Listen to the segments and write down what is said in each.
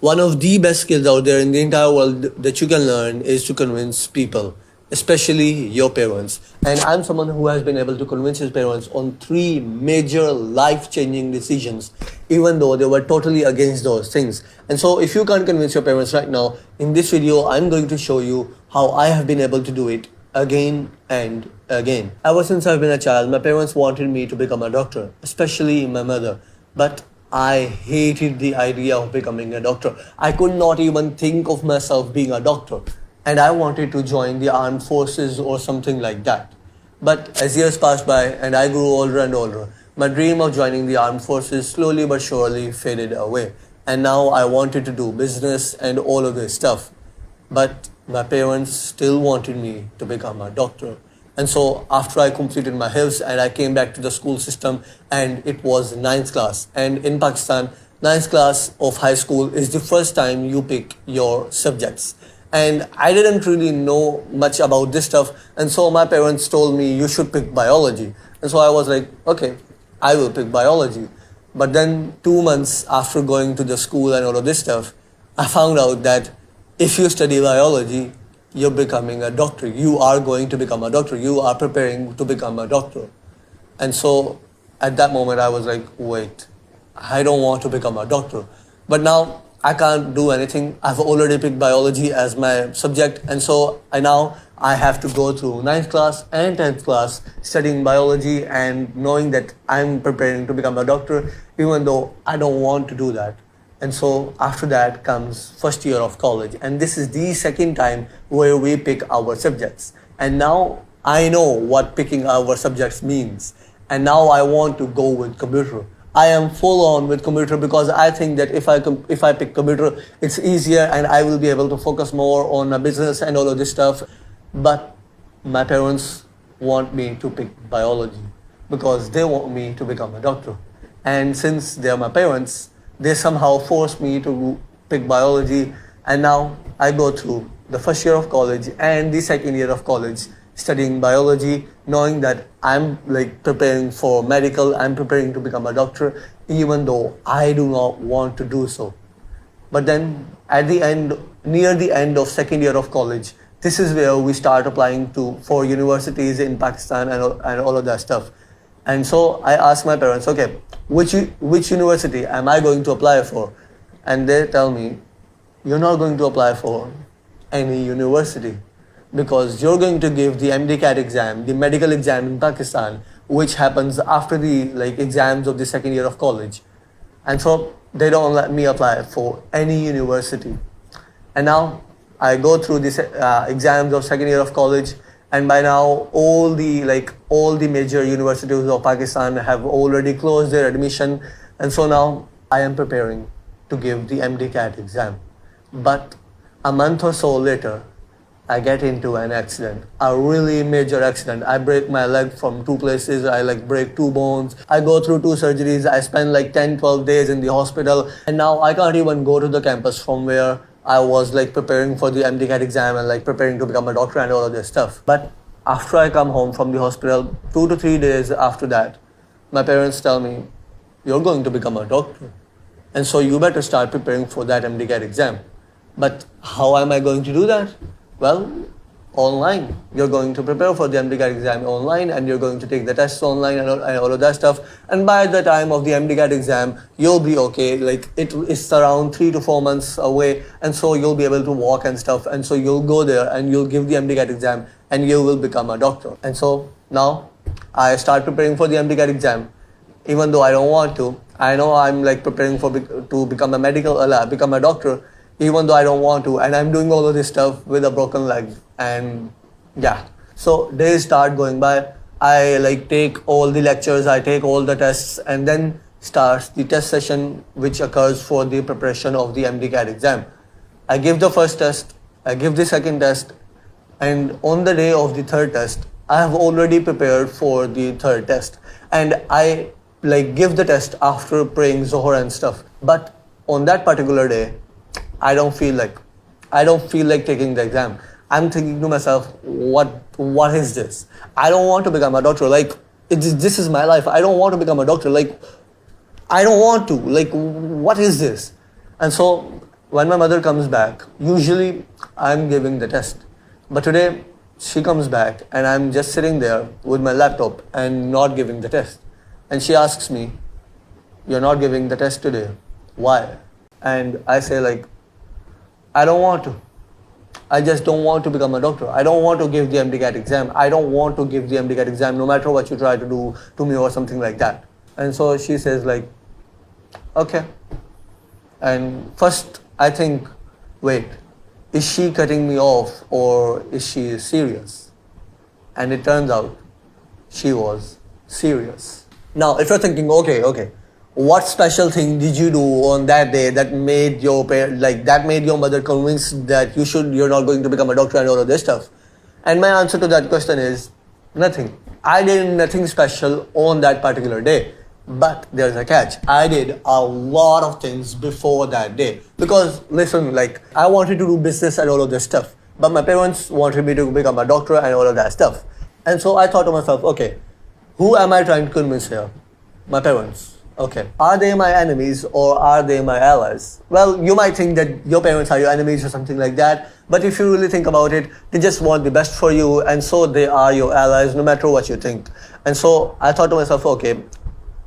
One of the best skills out there in the entire world that you can learn is to convince people, especially your parents. And I'm someone who has been able to convince his parents on three major life changing decisions, even though they were totally against those things. And so, if you can't convince your parents right now, in this video, I'm going to show you how I have been able to do it again and again. Ever since I've been a child, my parents wanted me to become a doctor, especially my mother. But I hated the idea of becoming a doctor. I could not even think of myself being a doctor. And I wanted to join the armed forces or something like that. But as years passed by and I grew older and older, my dream of joining the armed forces slowly but surely faded away. And now I wanted to do business and all of this stuff. But my parents still wanted me to become a doctor. And so after I completed my hifz and I came back to the school system, and it was ninth class. And in Pakistan, ninth class of high school is the first time you pick your subjects. And I didn't really know much about this stuff. And so my parents told me you should pick biology. And so I was like, okay, I will pick biology. But then 2 months after going to the school and all of this stuff, I found out that if you study biology, you're becoming a doctor. You are going to become a doctor. You are preparing to become a doctor. And so at that moment, I was like, wait, I don't want to become a doctor. But now I can't do anything. I've already picked biology as my subject. And so I have to go through ninth class and 10th class studying biology and knowing that I'm preparing to become a doctor, even though I don't want to do that. And so after that comes first year of college. And this is the second time where we pick our subjects. And now I know what picking our subjects means. And now I want to go with computer. I am full on with computer because I think that if I pick computer, it's easier and I will be able to focus more on a business and all of this stuff. But my parents want me to pick biology because they want me to become a doctor. And since they are my parents, they somehow forced me to pick biology, and now I go through the first year of college and the second year of college studying biology, knowing that I'm like preparing for medical, I'm preparing to become a doctor, even though I do not want to do so. But then at the end, near the end of second year of college, this is where we start applying for universities in Pakistan and all of that stuff. And so I asked my parents, okay, which university am I going to apply for? And they tell me, you're not going to apply for any university because you're going to give the MD-CAT exam, the medical exam in Pakistan, which happens after the exams of the second year of college. And so they don't let me apply for any university. And now I go through these exams of second year of college, and by now all the major universities of Pakistan have already closed their admission. And so now I am preparing to give the MD-CAT exam. But a month or so later, I get into an accident, a really major accident. I break my leg from two places. I break two bones. I go through two surgeries. I spend 10-12 days in the hospital. And now I can't even go to the campus from where I was preparing for the MD-CAT exam and preparing to become a doctor and all of this stuff. But after I come home from the hospital, 2 to 3 days after that, my parents tell me, you're going to become a doctor. And so you better start preparing for that MD-CAT exam. But how am I going to do that? Well, online. You're going to prepare for the MD-CAT exam online, and you're going to take the tests online and all of that stuff. And by the time of the MD-CAT exam, you'll be okay. It's around 3 to 4 months away, and so you'll be able to walk and stuff. And so you'll go there and you'll give the MD-CAT exam, and you will become a doctor. And so now I start preparing for the MD-CAT exam, even though I don't want to. I know I'm preparing to become become a doctor, even though I don't want to, and I'm doing all of this stuff with a broken leg. And yeah, so days start going by. I take all the lectures, I take all the tests, and then starts the test session which occurs for the preparation of the MD-CAT exam. I give the first test, I give the second test, and on the day of the third test, I have already prepared for the third test, and I give the test after praying Zohar and stuff. But on that particular day, I don't feel like taking the exam. I'm thinking to myself, what is this? I don't want to become a doctor. This is my life. I don't want to become a doctor. I don't want to. What is this? And so when my mother comes back, usually I'm giving the test. But today, she comes back and I'm just sitting there with my laptop and not giving the test. And she asks me, "You're not giving the test today. Why?" And I say like, "I don't want to. I just don't want to become a doctor. I don't want to give the MDCAT exam. I don't want to give the MDCAT exam no matter what you try to do to me," or something like that. And so she says like, "Okay." And first I think, wait, is she cutting me off or is she serious? And it turns out she was serious. Now, if you're thinking, okay, what special thing did you do on that day that made your mother convinced that you're not going to become a doctor and all of this stuff? And my answer to that question is nothing. I did nothing special on that particular day. But there's a catch. I did a lot of things before that day. Because listen, like, I wanted to do business and all of this stuff. But my parents wanted me to become a doctor and all of that stuff. And so I thought to myself, okay, who am I trying to convince here? My parents. Okay. Are they my enemies or are they my allies? Well, you might think that your parents are your enemies or something like that. But if you really think about it, they just want the best for you. And so they are your allies no matter what you think. And so I thought to myself, okay,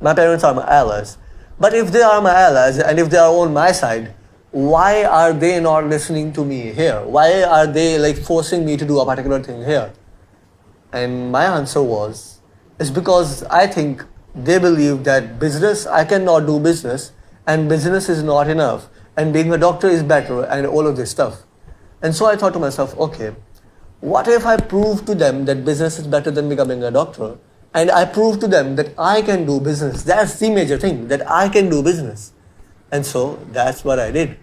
my parents are my allies. But if they are my allies and if they are on my side, why are they not listening to me here? Why are they like forcing me to do a particular thing here? And my answer was, it's because I think they believe that I cannot do business and business is not enough and being a doctor is better and all of this stuff. And so I thought to myself, okay, what if I prove to them that business is better than becoming a doctor? And I proved to them that I can do business. That's the major thing, that I can do business. And so that's what I did.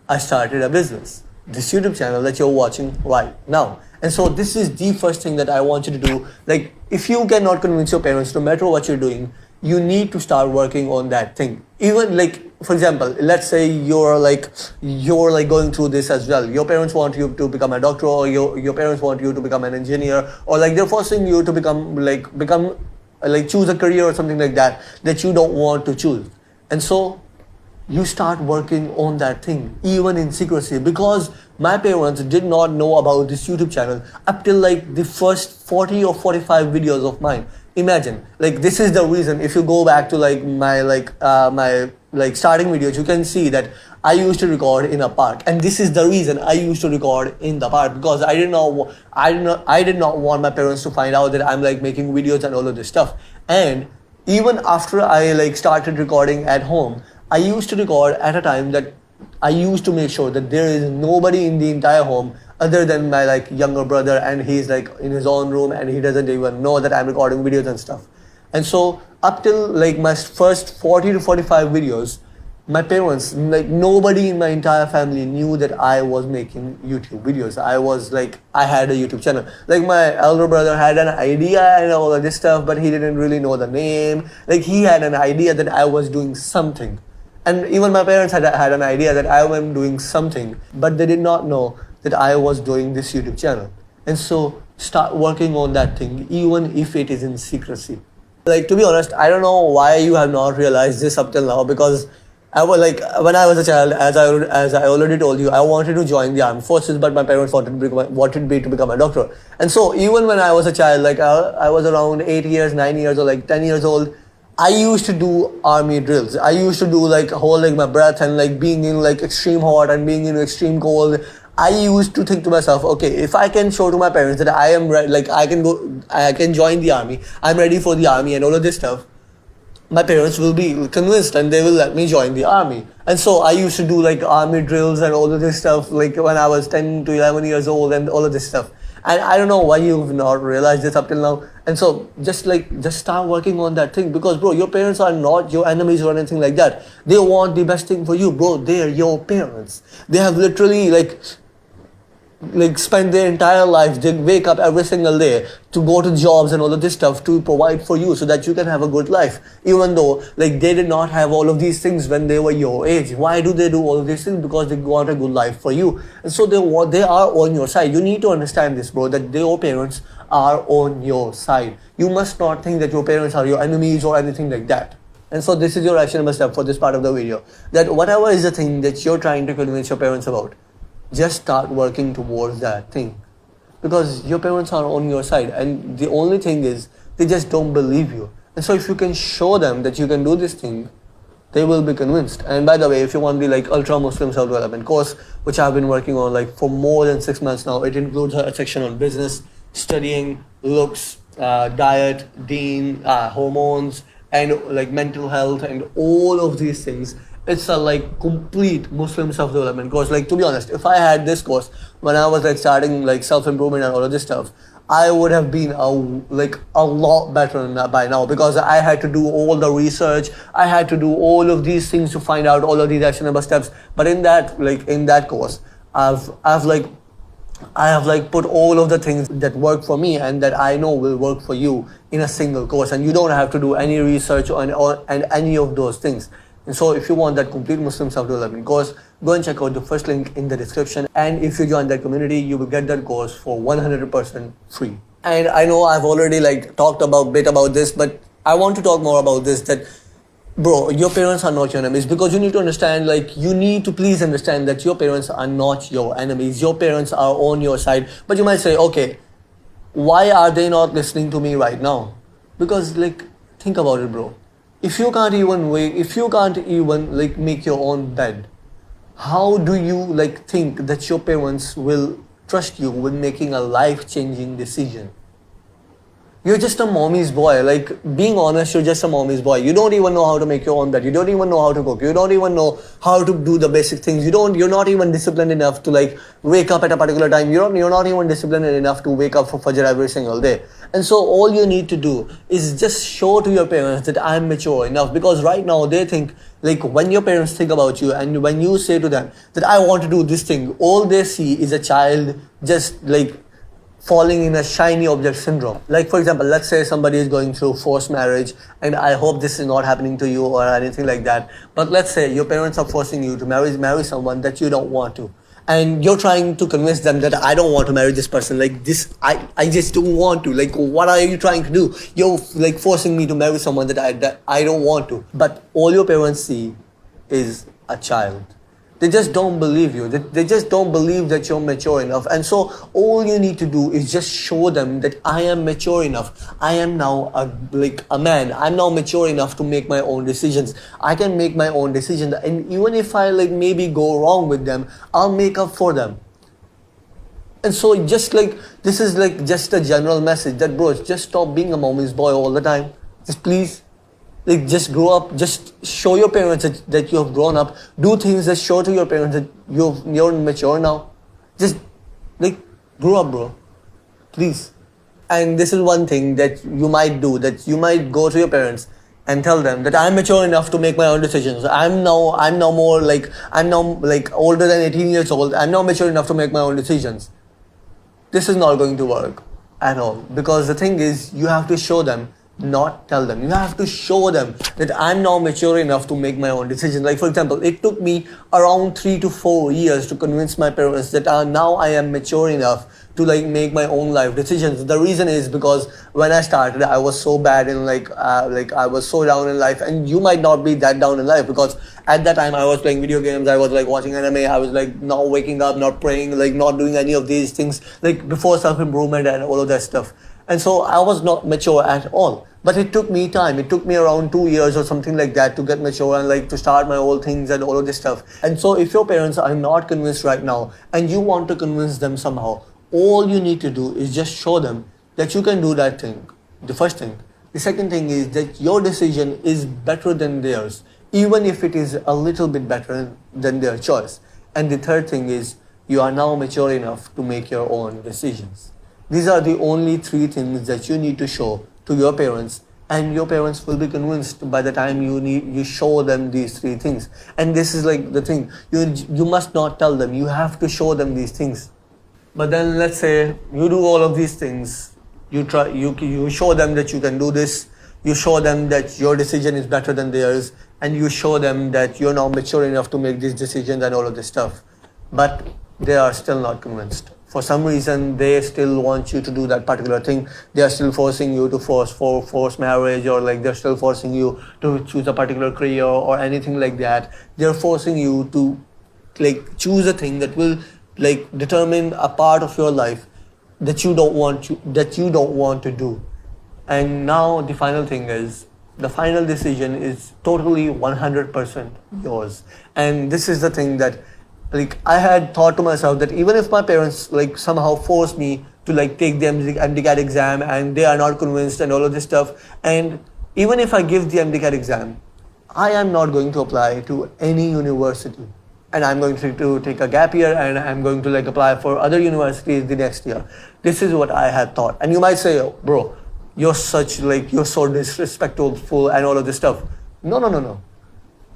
I started a business. This YouTube channel that you're watching right now. And so this is the first thing that I want you to do. Like, if you cannot convince your parents, no matter what you're doing, you need to start working on that thing. Even like, for example, let's say you're going through this as well. Your parents want you to become a doctor, or your parents want you to become an engineer, or like they're forcing you to become choose a career or something like that you don't want to choose. And so you start working on that thing, even in secrecy, because my parents did not know about this YouTube channel up till like the first 40 or 45 videos of mine. Imagine, like, this is the reason. If you go back to like my starting videos, you can see that I used to record in a park, and this is the reason I used to record in the park, because I did not want my parents to find out that I'm like making videos and all of this stuff. And even after I like started recording at home, I used to record at a time that I used to make sure that there is nobody in the entire home other than my like younger brother, and he's like in his own room and he doesn't even know that I'm recording videos and stuff. And so up till like my first 40 to 45 videos, my parents, like nobody in my entire family knew that I was making YouTube videos. I had a YouTube channel. Like my elder brother had an idea and all of this stuff, but he didn't really know the name. Like he had an idea that I was doing something. And even my parents had an idea that I was doing something, but they did not know that I was doing this YouTube channel. And so start working on that thing, even if it is in secrecy. Like, to be honest, I don't know why you have not realized this up till now, because I was like, when I was a child, as I already told you, I wanted to join the armed forces, but my parents wanted me to become a doctor. And so even when I was a child, like I was around 8 years, 9 years, or like 10 years old, I used to do army drills. I used to do like holding my breath and like being in like extreme hot and being in extreme cold. I used to think to myself, okay, if I can show to my parents that I am like I can join the army, I'm ready for the army and all of this stuff, my parents will be convinced and they will let me join the army. And so I used to do like army drills and all of this stuff like when I was 10 to 11 years old and all of this stuff. And I don't know why you've not realized this up till now. And so just start working on that thing, because bro, your parents are not your enemies or anything like that. They want the best thing for you, bro. They are your parents. They have literally like spend their entire life. They wake up every single day to go to jobs and all of this stuff to provide for you so that you can have a good life, even though like they did not have all of these things when they were your age. Why do they do all of these things? Because they want a good life for you, and so they are on your side. You need to understand this, bro, that your parents are on your side. You must not think that your parents are your enemies or anything like that. And so this is your actionable step for this part of the video. That whatever is the thing that you're trying to convince your parents about, just start working towards that thing. Because your parents are on your side, and the only thing is they just don't believe you. And so if you can show them that you can do this thing, they will be convinced. And by the way, if you want the like ultra Muslim self-development course, which I've been working on like for more than 6 months now, it includes a section on business, studying, looks, diet, deen, hormones, and like mental health and all of these things. It's a like complete Muslim self-development course. Like, to be honest, if I had this course when I was like starting like self-improvement and all of this stuff, I would have been a lot better than that by now, because I had to do all the research. I had to do all of these things to find out all of these actionable steps. But in that course, I have put all of the things that work for me and that I know will work for you in a single course, and you don't have to do any research on any of those things. And so if you want that complete Muslim self-development course, go and check out the first link in the description. And if you join that community, you will get that course for 100% free. And I know I've already like talked a bit about this, but I want to talk more about this, that bro, your parents are not your enemies, because you need to understand, like, you need to please understand that your parents are not your enemies. Your parents are on your side. But you might say, okay, why are they not listening to me right now? Because like, think about it, bro. If you can't even like make your own bed, how do you like think that your parents will trust you with making a life-changing decision? You're just a mommy's boy. Like, being honest, you're just a mommy's boy. You don't even know how to make your own bed. You don't even know how to cook. You don't even know how to do the basic things. You're not even disciplined enough to like wake up at a particular time. You're not even disciplined enough to wake up for Fajr every single day. And so all you need to do is just show to your parents that I'm mature enough. Because right now they think, like, when your parents think about you and when you say to them that I want to do this thing, all they see is a child just like falling in a shiny object syndrome. Like, for example, let's say somebody is going through forced marriage, and I hope this is not happening to you or anything like that. But let's say your parents are forcing you to marry someone that you don't want to. And you're trying to convince them that I don't want to marry this person. Like, I just don't want to. Like, what are you trying to do? You're like forcing me to marry someone that I don't want to. But all your parents see is a child. They just don't believe you. They just don't believe that you're mature enough. And so all you need to do is just show them that I am mature enough. I am now a man. I'm now mature enough to make my own decisions. I can make my own decisions. And even if I like maybe go wrong with them, I'll make up for them. And so just like, this is like just a general message that, bro, just stop being a mommy's boy all the time. Just please. Like, just grow up. Just show your parents that you have grown up. Do things that show to your parents that you're mature now. Just like grow up, bro. Please. And this is one thing that you might do, that you might go to your parents and tell them that I'm mature enough to make my own decisions. I'm now older than 18 years old. I'm now mature enough to make my own decisions. This is not going to work at all, because the thing is, you have to show them, not tell them. You have to show them that I'm now mature enough to make my own decisions. Like, for example, it took me around 3 to 4 years to convince my parents that now I am mature enough to like make my own life decisions. The reason is because when I started, I was so bad in I was so down in life. And you might not be that down in life, because at that time I was playing video games, I was like watching anime, I was like not waking up, not praying, like not doing any of these things, like before self-improvement and all of that stuff. And so I was not mature at all. But it took me time. It took me around 2 years or something like that to get mature and like to start my own things and all of this stuff. And so if your parents are not convinced right now and you want to convince them somehow, all you need to do is just show them that you can do that thing. The first thing. The second thing is that your decision is better than theirs, even if it is a little bit better than their choice. And the third thing is you are now mature enough to make your own decisions. These are the only 3 things that you need to show to your parents, and your parents will be convinced by the time you show them these 3 things. And this is like the thing, you must not tell them, you have to show them these things. But then let's say you do all of these things, you show them that you can do this, you show them that your decision is better than theirs, and you show them that you're now mature enough to make these decisions and all of this stuff. But they are still not convinced. for some reason they still want you to do that particular thing. They are still forcing you to force marriage, or like they're still forcing you to choose a particular career or anything like that. They're forcing you to like choose a thing that will like determine a part of your life that you don't want to do. And now the final thing is, the final decision is totally 100% yours. And this is the thing that like I had thought to myself, that even if my parents like somehow force me to like take the MDCAT exam and they are not convinced and all of this stuff, and even if I give the MDCAT exam, I am not going to apply to any university, and I'm going to take a gap year, and I'm going to like apply for other universities the next year. This is what I had thought. And you might say, oh, bro, you're so disrespectful and all of this stuff. No.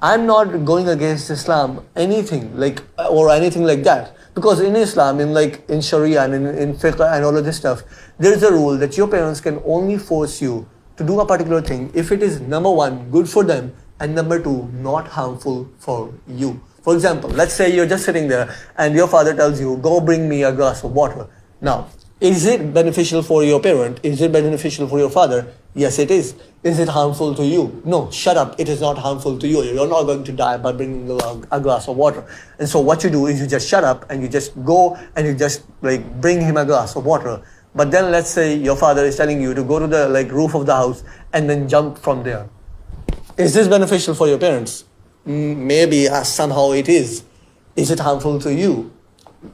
I'm not going against Islam, anything like, or anything like that. Because in Islam, in Sharia and in fiqh and all of this stuff, there is a rule that your parents can only force you to do a particular thing if it is, number one, good for them, and number two, not harmful for you. For example, let's say you're just sitting there and your father tells you, go bring me a glass of water. Now, is it beneficial for your parent? Is it beneficial for your father? Yes, it is. Is it harmful to you? No, shut up. It is not harmful to you. You're not going to die by bringing a glass of water. And so what you do is you just shut up and you just go and you just like bring him a glass of water. But then let's say your father is telling you to go to the like roof of the house and then jump from there. Is this beneficial for your parents? Maybe somehow it is. Is it harmful to you?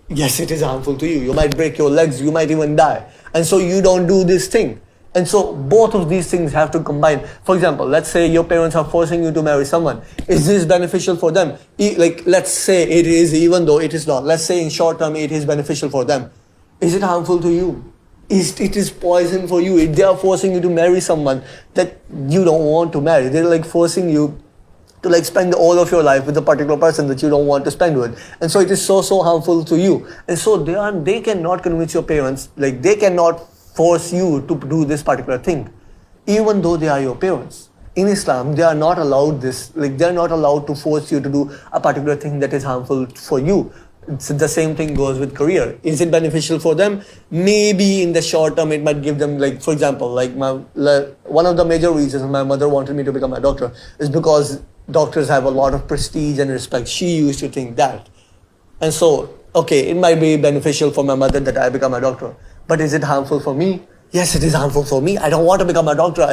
Yes, it is harmful to you. You might break your legs, you might even die. And so you don't do this thing. And so both of these things have to combine. For example, let's say your parents are forcing you to marry someone. Is this beneficial for them? Like, let's say it is, even though it is not. Let's say in short term it is beneficial for them. Is it harmful to you? It is poison for you. They are forcing you to marry someone that you don't want to marry. They're like forcing you to like spend all of your life with a particular person that you don't want to spend with. And so it is so harmful to you. And so they cannot convince your parents, like they cannot force you to do this particular thing, even though they are your parents. In Islam, they are not allowed this, like they are not allowed to force you to do a particular thing that is harmful for you. So the same thing goes with career. Is it beneficial for them? Maybe in the short term it might give them, like for example, one of the major reasons my mother wanted me to become a doctor is because doctors have a lot of prestige and respect. She used to think that. And so, okay, it might be beneficial for my mother that I become a doctor. But is it harmful for me? Yes, it is harmful for me. I don't want to become a doctor.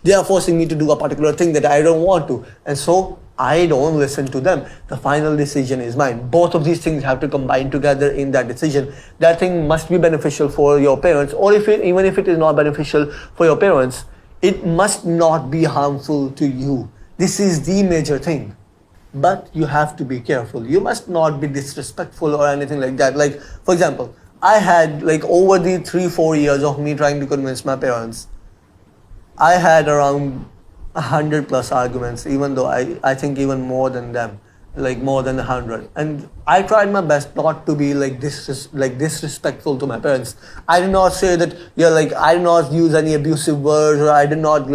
They are forcing me to do a particular thing that I don't want to. And so, I don't listen to them. The final decision is mine. Both of these things have to combine together in that decision. That thing must be beneficial for your parents, or even if it is not beneficial for your parents, it must not be harmful to you. This is the major thing. But you have to be careful. You must not be disrespectful or anything like that. Like, for example, I had like over the 3-4 years of me trying to convince my parents, I had around 100 plus arguments, even though I think even more than them, like more than 100. And I tried my best not to be like disrespectful to my parents. I did not say that, I did not use any abusive words, or I did not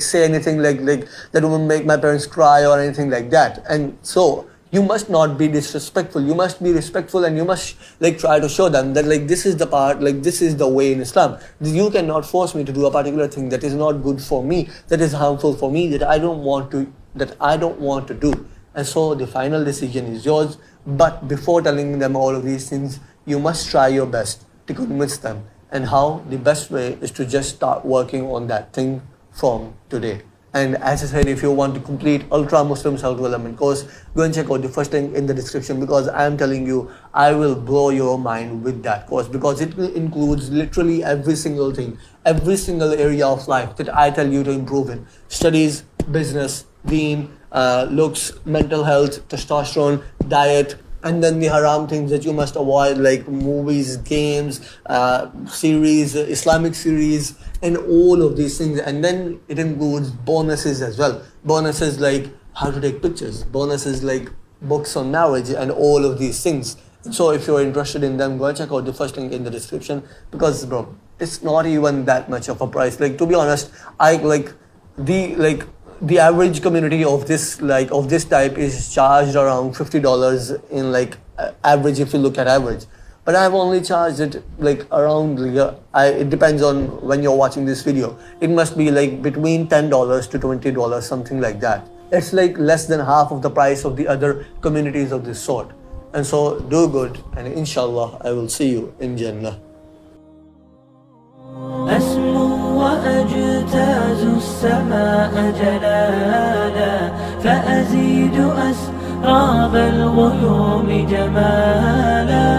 say anything like that would make my parents cry or anything like that. And so you must not be disrespectful. You must be respectful, and you must try to show them that this is the part, this is the way in Islam. You cannot force me to do a particular thing that is not good for me, that is harmful for me, that I don't want to do. And so the final decision is yours. But before telling them all of these things, you must try your best to convince them. And how? The best way is to just start working on that thing from today. And as I said, if you want to complete Ultra Muslim Self-Development course, go and check out the first link in the description, because I am telling you, I will blow your mind with that course, because it includes literally every single thing, every single area of life that I tell you to improve in. Studies, business, deen, looks, mental health, testosterone, diet, and then the haram things that you must avoid, like movies, games, series, Islamic series, and all of these things. And then it includes bonuses as well. Bonuses like how to take pictures, bonuses like books on marriage, and all of these things. So if you're interested in them, go and check out the first link in the description, because bro, it's not even that much of a price. To be honest, the average community of this type is charged around $50 in average, if you look at average. but I've only charged it like around, it depends on when you're watching this video. It must be like between $10 to $20, something like that. It's like less than half of the price of the other communities of this sort. And so do good, and inshallah I will see you in Jannah. أسمو وأجتاز السماء جلالا فأزيد أسراب الغيوم جمالا